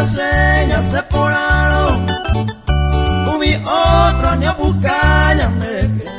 señas separaron Umi otro año buscayan de que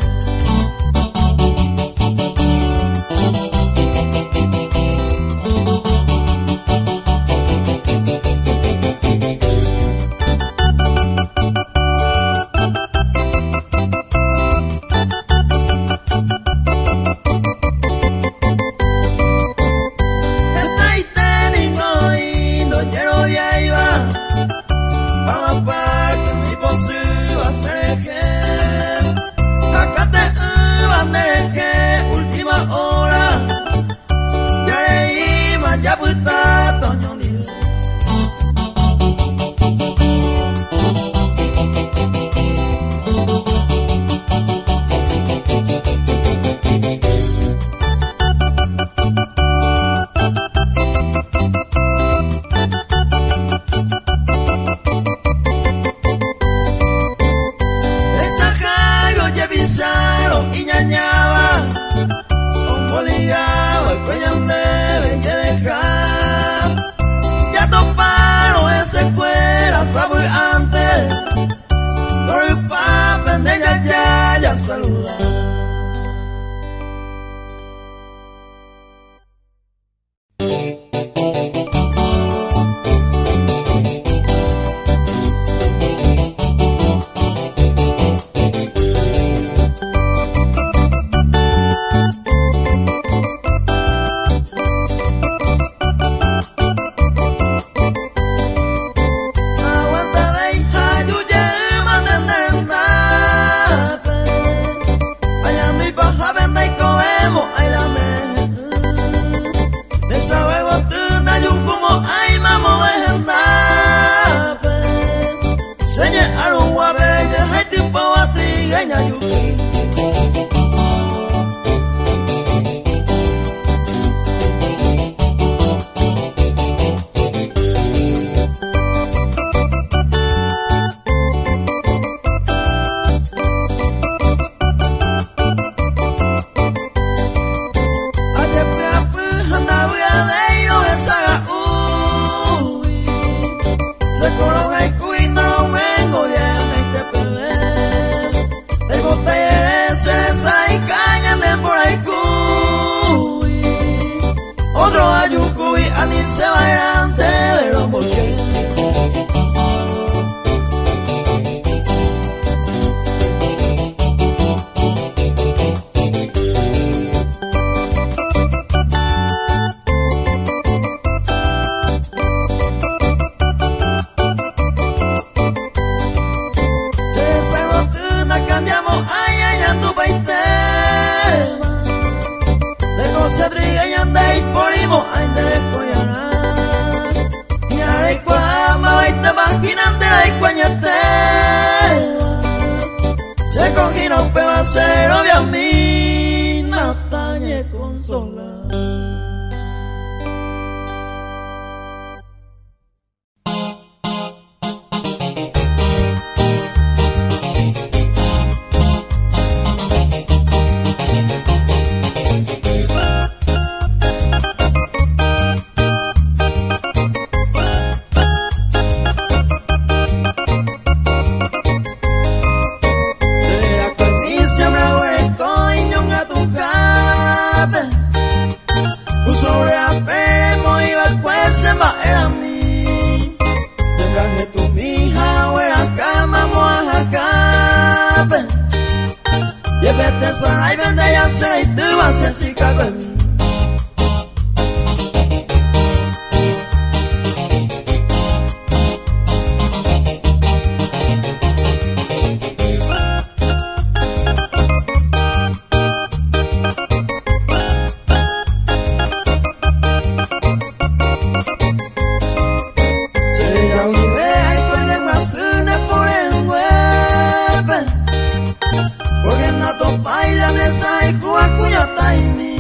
Porque na to baila me sai kuakuya taimi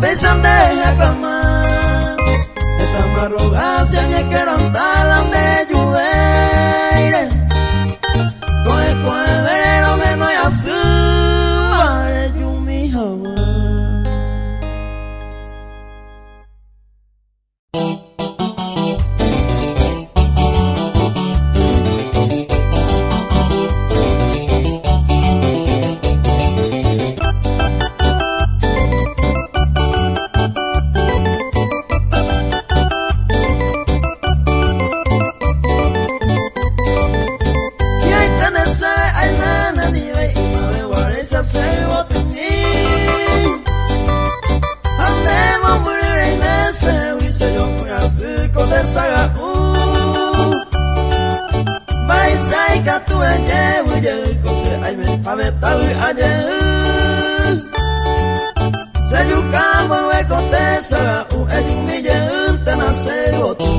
pesan de la cama esta marrogacia ni que rantalan de lluveire coe verero me no ya subare yumi hawa. Saga Bai sai ka tu aje uje ko se ai me ame tau aje Se yu ka mo e ko te saga e yu mi je te na se gotu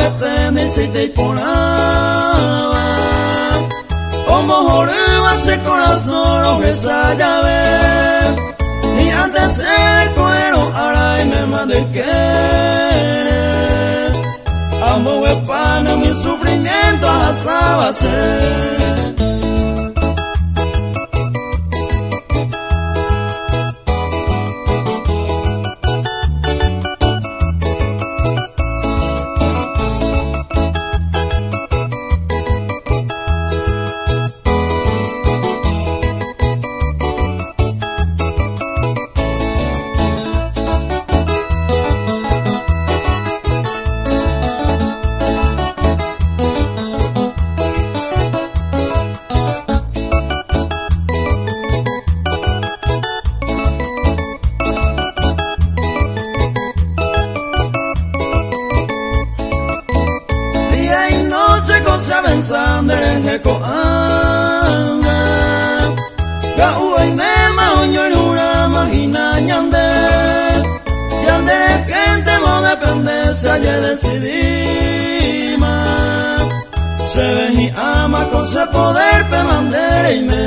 este se te ponaba. Como joriba ese corazón lo que llave. Y antes se cuero ahora y me mandé querer. Amo el pan mi sufrimiento asaba ser. Sandere ko anga ga uai mema onyo nura magina nyande yandere gente mo dependencia ya decidima se ve y ama con ese poder pe mandere y me.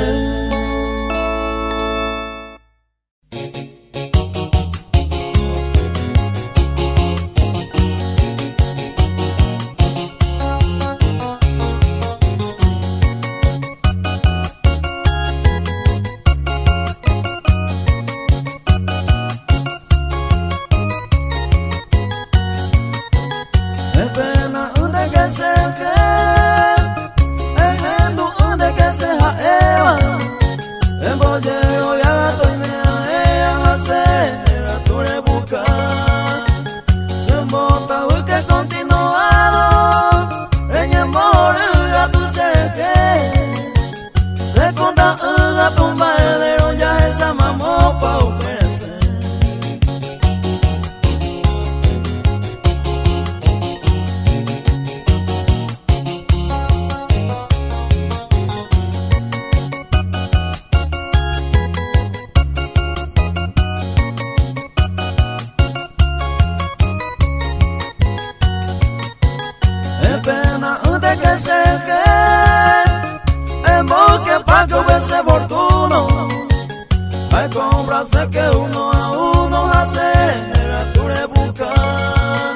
Hay comprarse que uno a uno hace nature buscar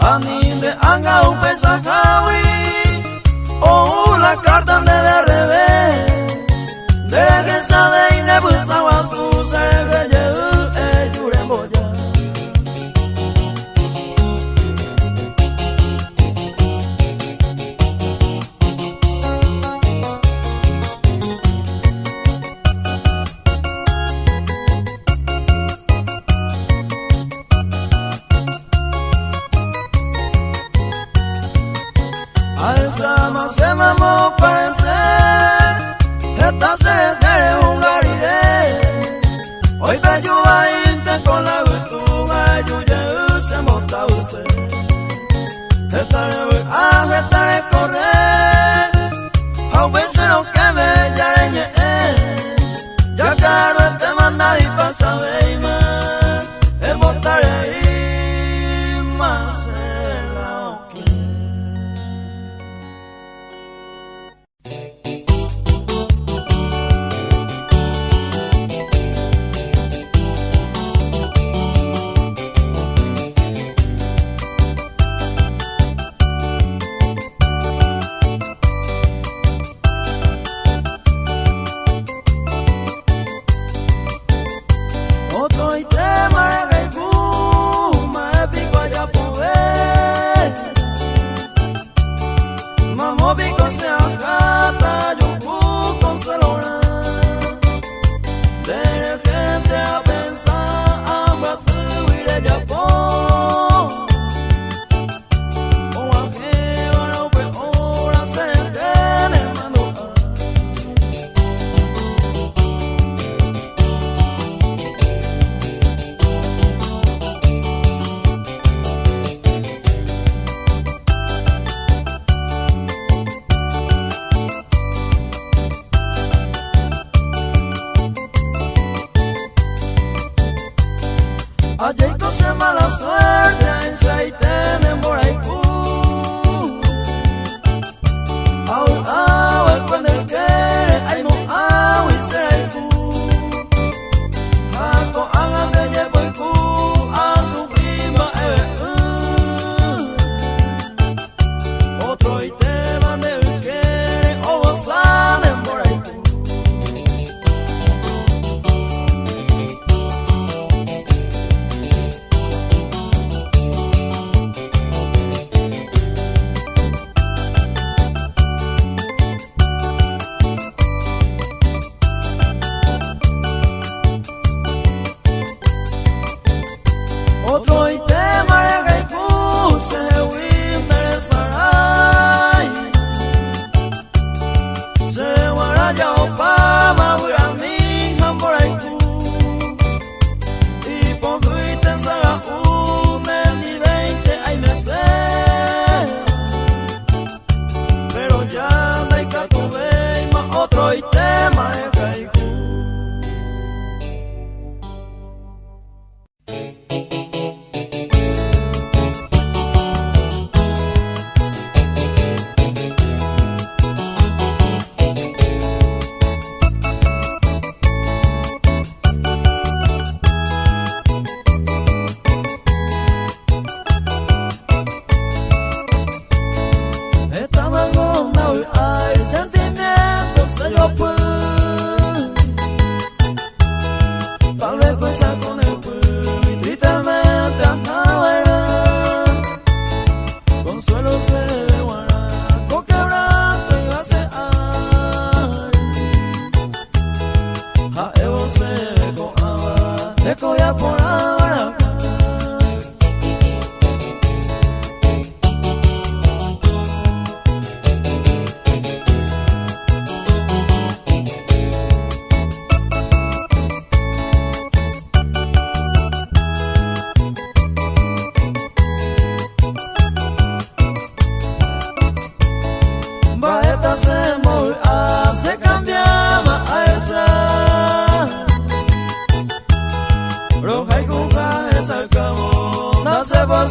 aninde anga un pesajawi o la carta de revés de que sabe y ne busaba su se yuremboya. Alzama se mamó parecer, esta se quiere jugar iré. Hoy me ayuda inte con la virtud, ayuye se monta usted. Estaré correr, a veces lo que me yareñe, ya caro este manda y pasa de más, el montaré y más el auque.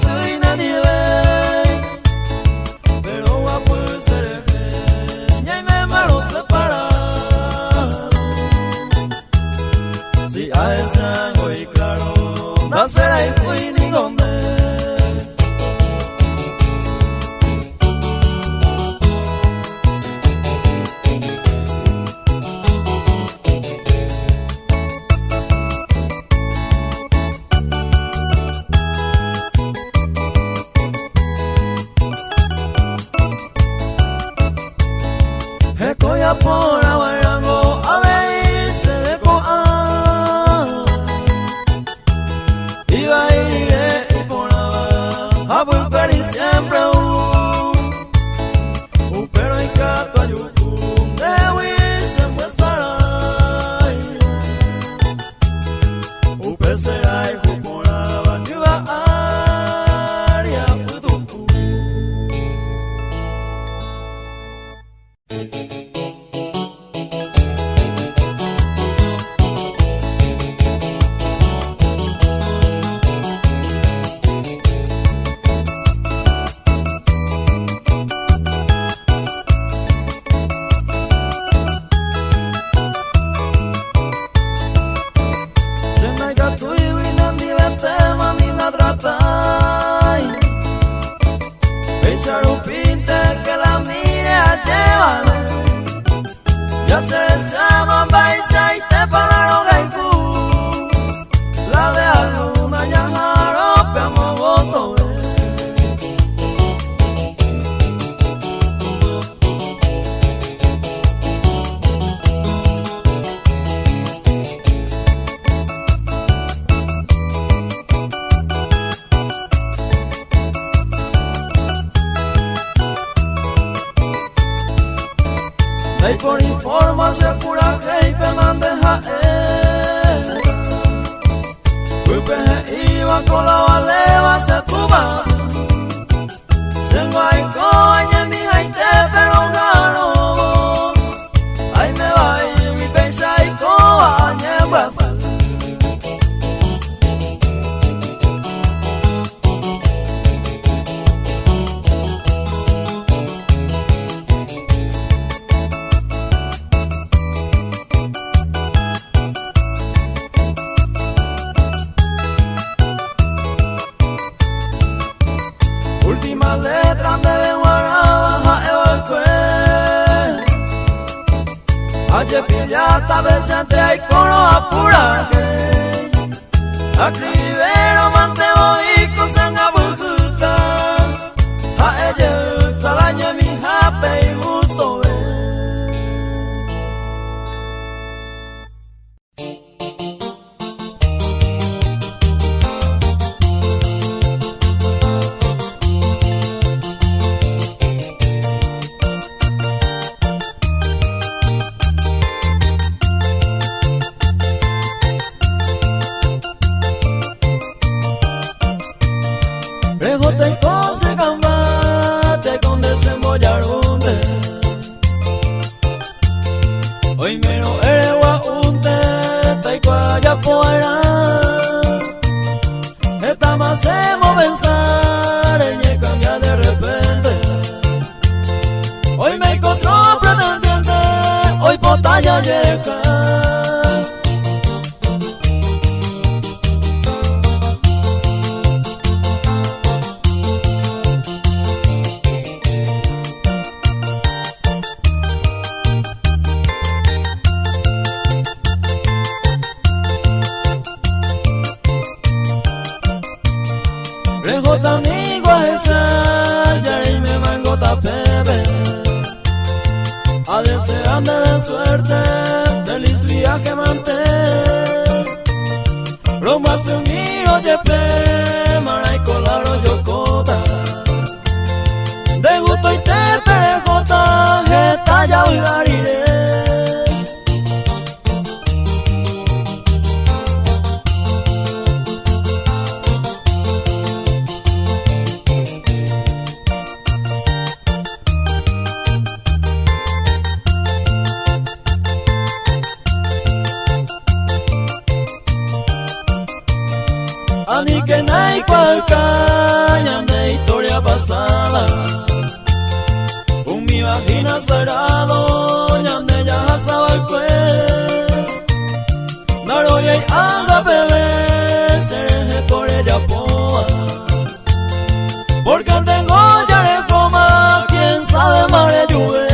soy nadie pero guapo seré y ahí me malo separado si a ese ángulo y claro no será y fui ni donde Ecoya por aguarango a ver se de coa iba a ir y por a volver y siempre un pero en cato ayuku de huir se fue sarai un pese ay por iba a área putuku. Ya se llama Baisa y te pararon Gaiku la de alguna ñajaro peamo gozo Hey, por información pura que hey, me mandeja iba con la baleva se tuba se guayco añe mi jaite pero gano ahí me va y mi pensa y coa añe guasa última letra de Guarabaja evalcué ayer pillata veces entre hay coro apura acribero mantebo y cosan a bujuta a ella talaña mi jape y gusto ver. Rejote y cose gambate con desembollarunte hoy menos eres guaunte taikuaya poera esta más hemos pensar en cambiar de repente hoy me encontró pretendiente hoy potalla yereca. Rejota mi guaysa, ya y me mango tapebe. A desearme de suerte, feliz viaje mantén. Roma se unió yepe, maray colaro yocota. De gusto y te perejota, jeta ya oigarire. Ani que nai cualca sagrado ñande ya sabalcue naroye aga bebé sereje por ella poa porque tengo ya de coma quién sabe mare lluve.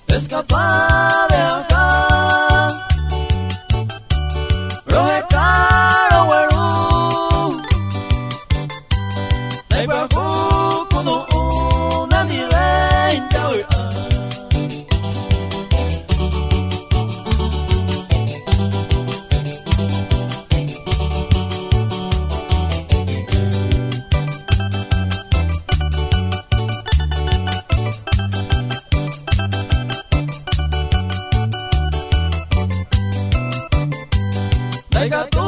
Escapar de acá, roje caro güero, dai bajo cuando una direnta oiga. Daiga tú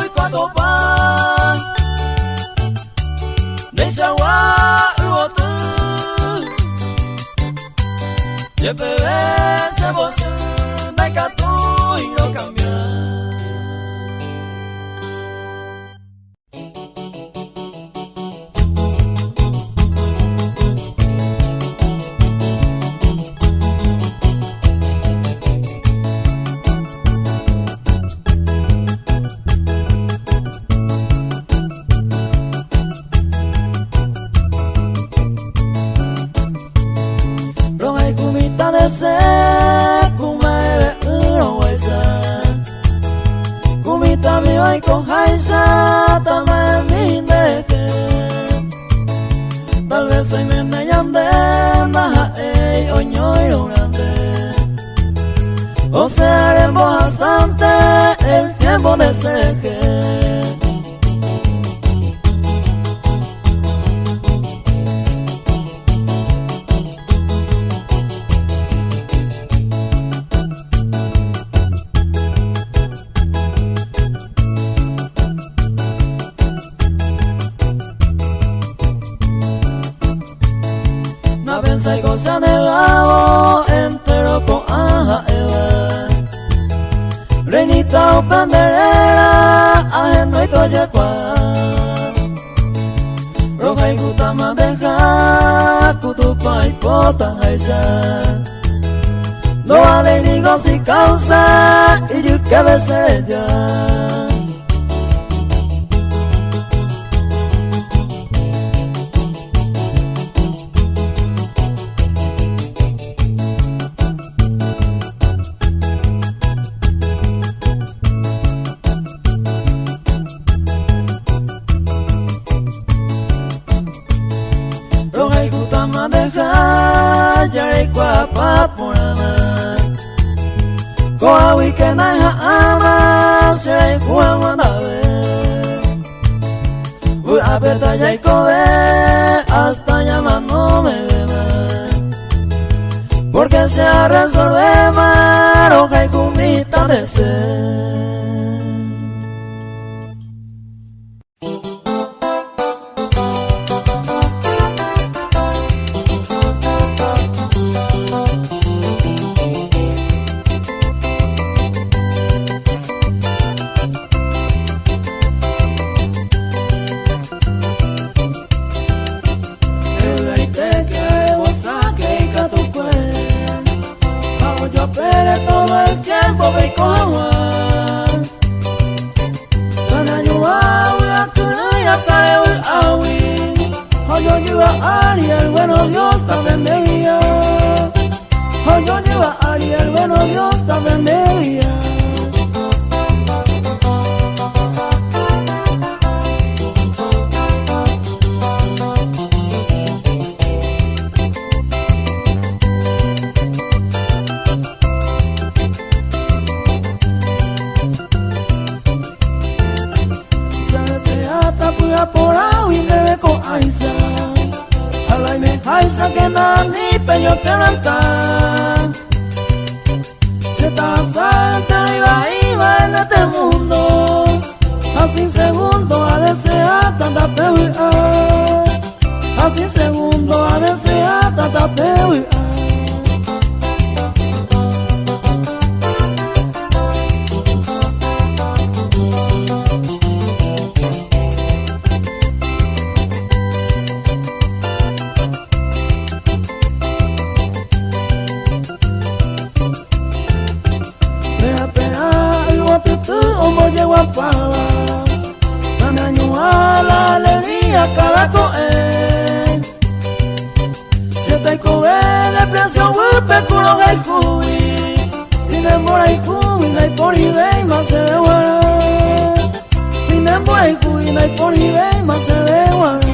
y cuando pan, de agua y botón, y el bebé se bozó, daiga tú y no cambiar. Se kumebe uno waisa kumita mi hoy con jaisa también mi deje tal vez hoy me nayande maha ey oño y grande o sea haremos bastante el tiempo de seje. pensa y goza de lavo entero con aja eva reinita o panderera ajeno y toyekwa roja y guta madeja kutupa y pota jaisa no vale ni goza y causa y yo que besé ya Koa weekend ay ama sei kuwa mandabe Uy apeta ya y kobe hasta llama no me beba Porque se resolve roja y kumita de ser Ariel, bueno Dios te bendiga. Oh, yo lleva Ariel, bueno Dios te bendiga. Se desea tapuya por agua y bebe con aisa. Aisa que nani peño que blanca se pasa iba en este mundo así segundo a desear tanta peuia así segundo a desear tanta peuia la alegría cada coe se te coe de precio huepe culo gai cubi sin embora y cubi no hay por ibey más se ve guara sin embora y cubi no hay por ibey más se ve guara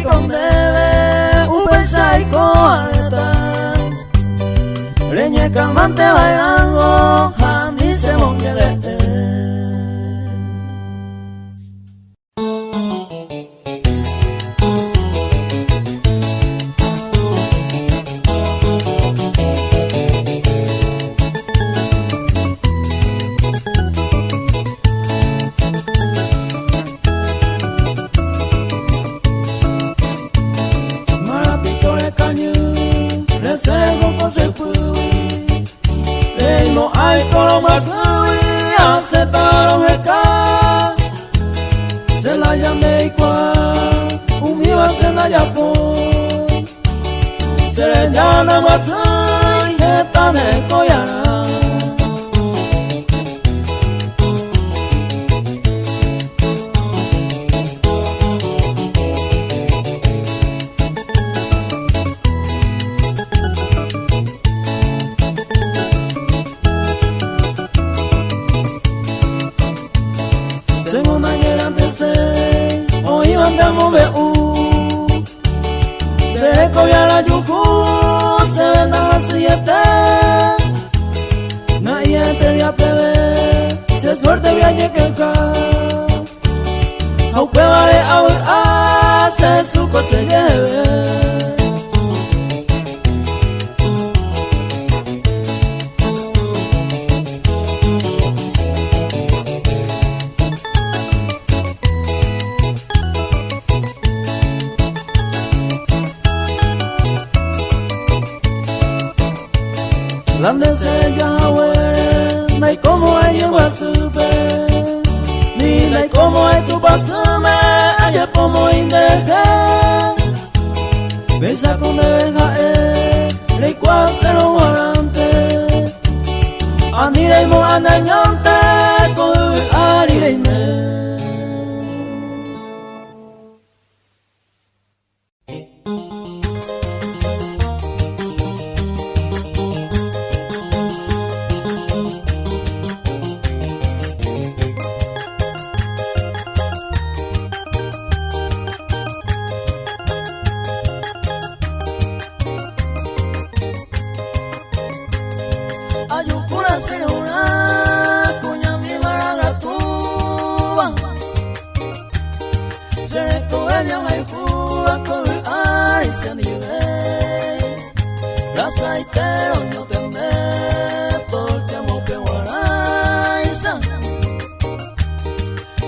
con debe, upesa y coareta. Reñe calmante bailando, Jani se mongelete. Serena masai etane koyana. Segunda guerra empecé, hoy andamos de Coyala Yuku se vendan las 7. Nadie te dio a peber, se suerte viaje que acá. Aunque vale ahora, se suco se lleve. Lande se Yahweh, nay como hay en Guasupe, ni nay como hay tu pasume, allá como indeje. Besa con deja rey cuasero guarante, aniremo anañante, con arireime. Ayukura seruna, cuña mi maragatuba. Se cogeña maifuba con el ari se nive. Raza y tero no teme, porque amo que guaraiza.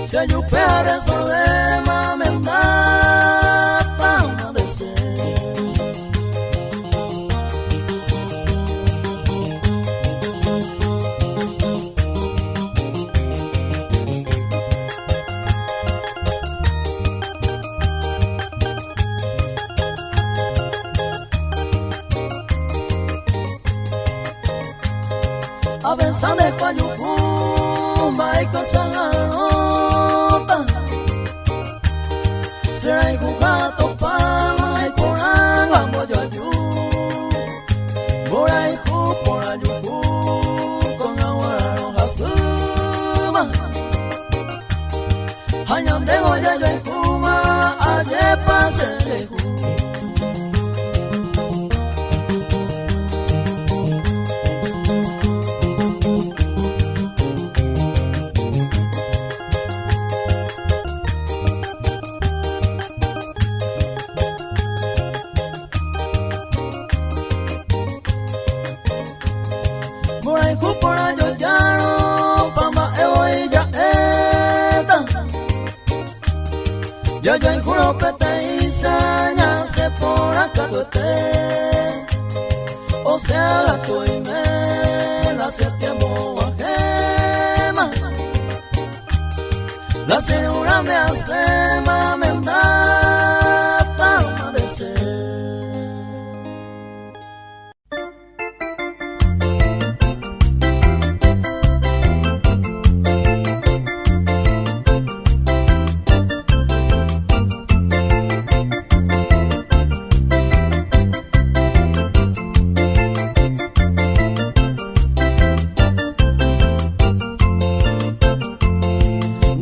Se ayupea resolver, mamenda, para de ser. A pensar de Coyucú, Maico Sanganota. Será y jugato palma y por agua moyoyú. Por ahí por ayucú, con agua roja suma. Añón de goya yo espuma, ayer pasé de ju. Por ahí yo ya no, pama y ya eta. Ya el juro pete y saña se por acá tu esté. O sea la tu y me la se tiempo ajema. La señora me hace mamenda palma de ser.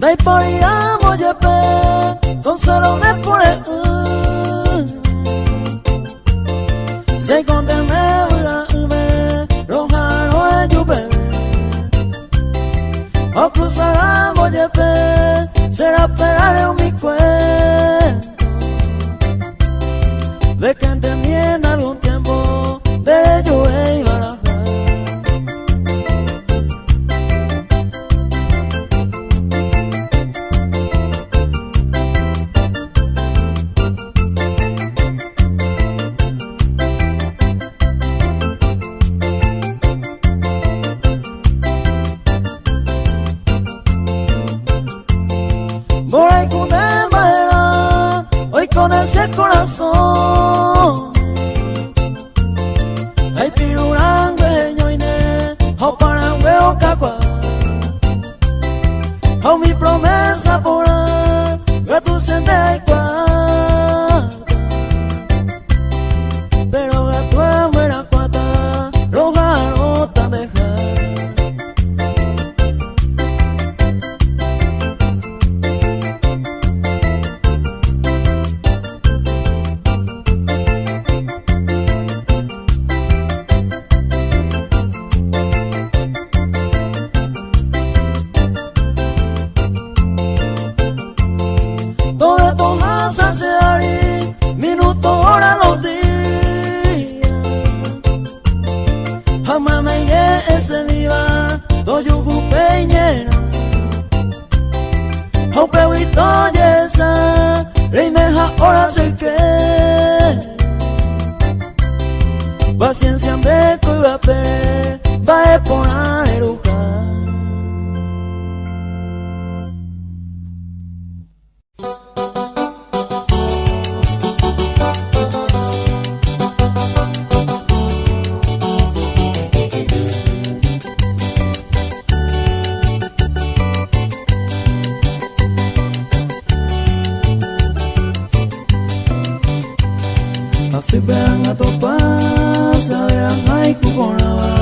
Dai por iramo yepe, con solo me pone Sei conteme ura ume roja roe yupe o cruzará mollepe será esperar en mi cuento de que entendí en algún tiempo de yo y barajar. Moray con el madera, hoy con ese corazón. Ay pirurangue ñoine, o parangue o cacua. O mi promesa pura, que tú sientes igual. Pero que tú es buena cuata, roja no te deja. Todo esto más hace ahí, minutos, horas, los días. Jamás me llegué ese viva, do yugu peñera. Ho pehuito yesa, reimeja ahora sé que. Paciencia de cuidape, va a poner eruja. Así vean a topar, saberán ay cuconaba.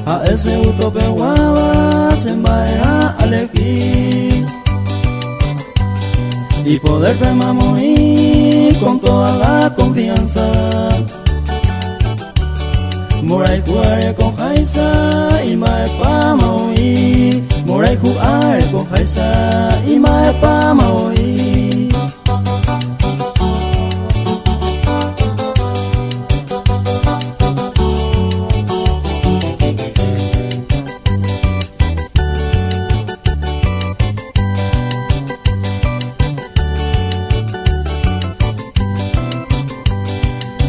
A ese gusto peguaba, se embaera a elegir. Y poder permamorir con toda la confianza. Moray juare con jaisa, y mae pa maoí. Moray juare con jaisa, y mae pa maoí.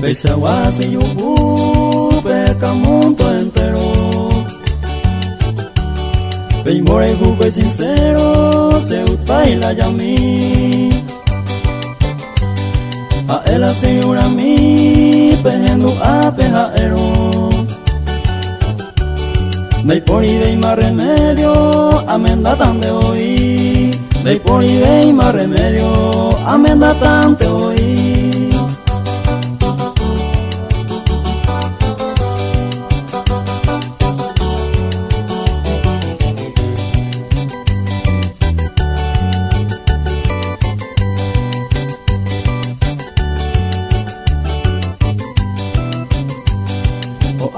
Beisa guasi yubu, peca mundo entero. Ven more jugo sincero, se utaila yami. A él asegura mi, pejendo a pejaero. Dei por y dei más remedio, amenda tan de hoy. Dei por y dei más remedio, amenda tan de hoy.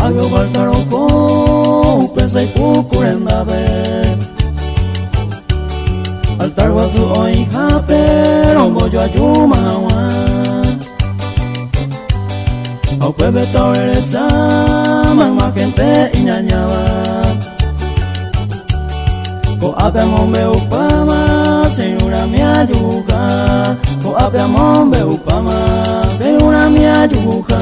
Agio baltaroko, pesa y pukurenda be. Altar guasu oi hape, rombo yo ayuma wan. Au pebe taureresa, man gente iñañaba. Ko ape amombe upama, señora mi ayuja. Ko ape amombe upama, señora mi ayuja.